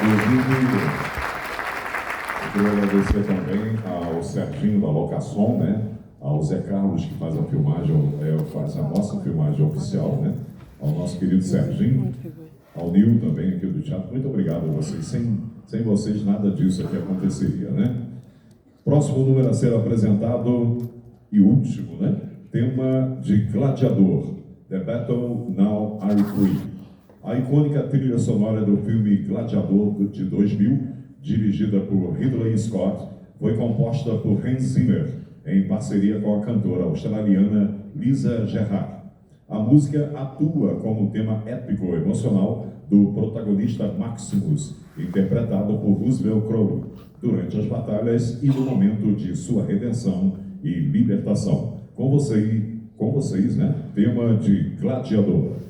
Inclusive, eu queria agradecer também ao Serginho da Locação, né? Ao Zé Carlos, que faz a filmagem, faz a nossa filmagem oficial, né? Ao nosso querido Serginho, ao Nil também aqui do teatro. Muito obrigado a vocês. Sem vocês nada disso aqui aconteceria, né? Próximo número a ser apresentado e último, né? Tema de Gladiador, The Battle Now Are Free. A icônica trilha sonora do filme Gladiador de 2000, dirigida por Ridley Scott, foi composta por Hans Zimmer, em parceria com a cantora australiana Lisa Gerrard. A música atua como tema épico emocional do protagonista Maximus, interpretado por Russell Crowe, durante as batalhas e no momento de sua redenção e libertação. Com vocês, né? Tema de Gladiador.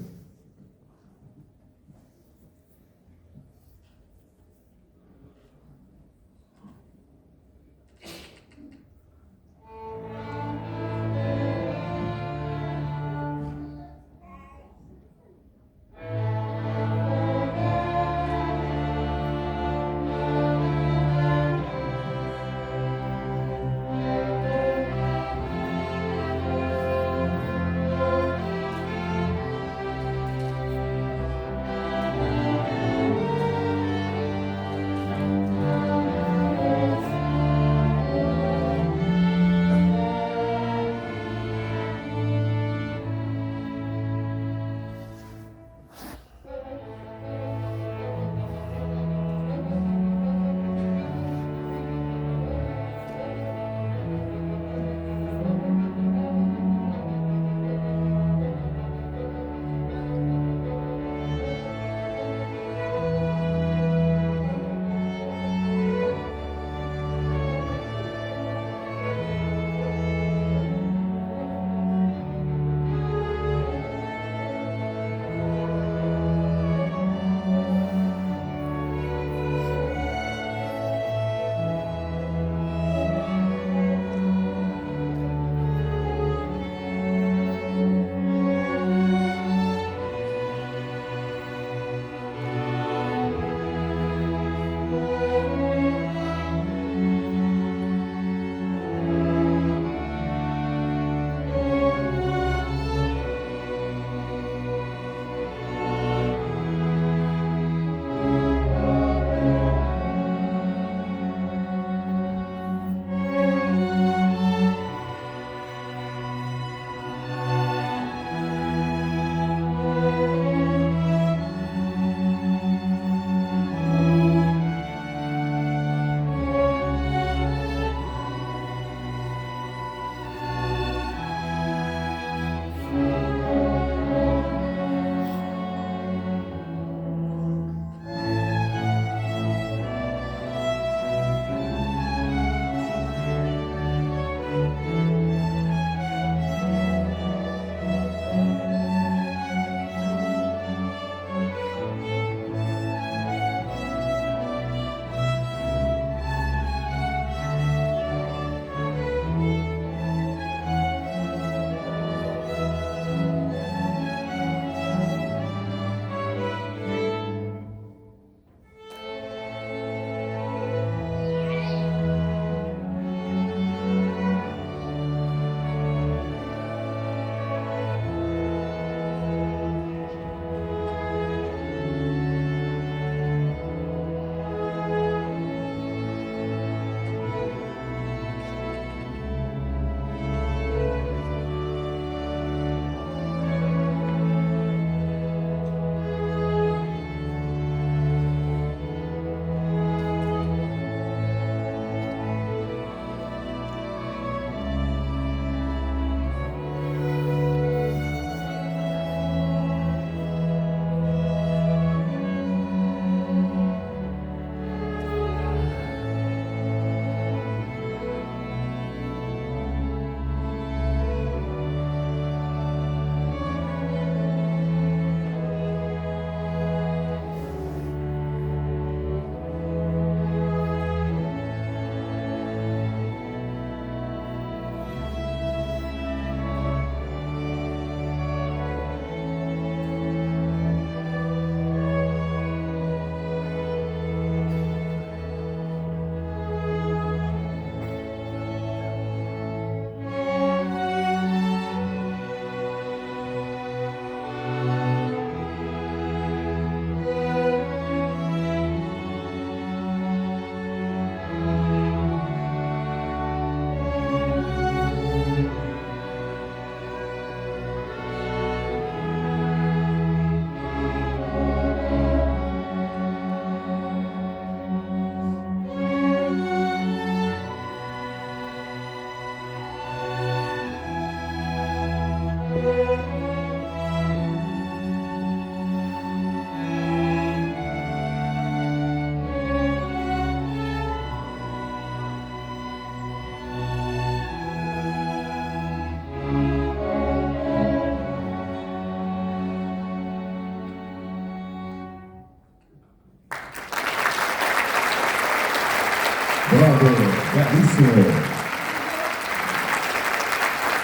Bravo, belíssimo.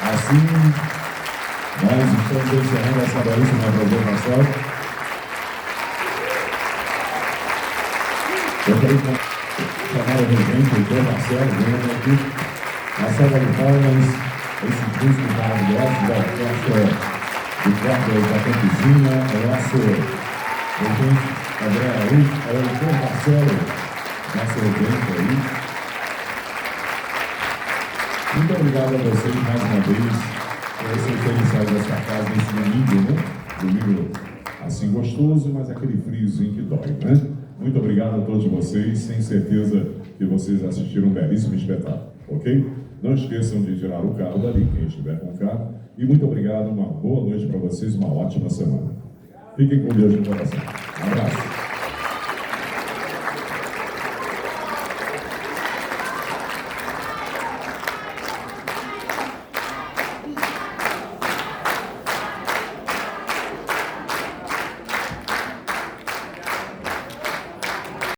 Assim, nós estamos encerrando essa belíssima apresentação. Eu quero chamar o regente, o doutor Marcelo, vem aqui. Uma salva de palmas, esses músicos maravilhosos da orquestra do Cordas da Campizinha, o nosso regente André Araújo, o doutor Marcelo, nosso regente aí. Muito obrigado a vocês mais uma vez por vocês terem saído da sua casa nesse domingo, né? Domingo assim gostoso, mas aquele friozinho que dói, né? Muito obrigado a todos vocês, tenho certeza que vocês assistiram um belíssimo espetáculo, ok? Não esqueçam de tirar o carro dali, quem estiver com o carro. E muito obrigado, uma boa noite para vocês, uma ótima semana. Fiquem com Deus no coração. Um abraço.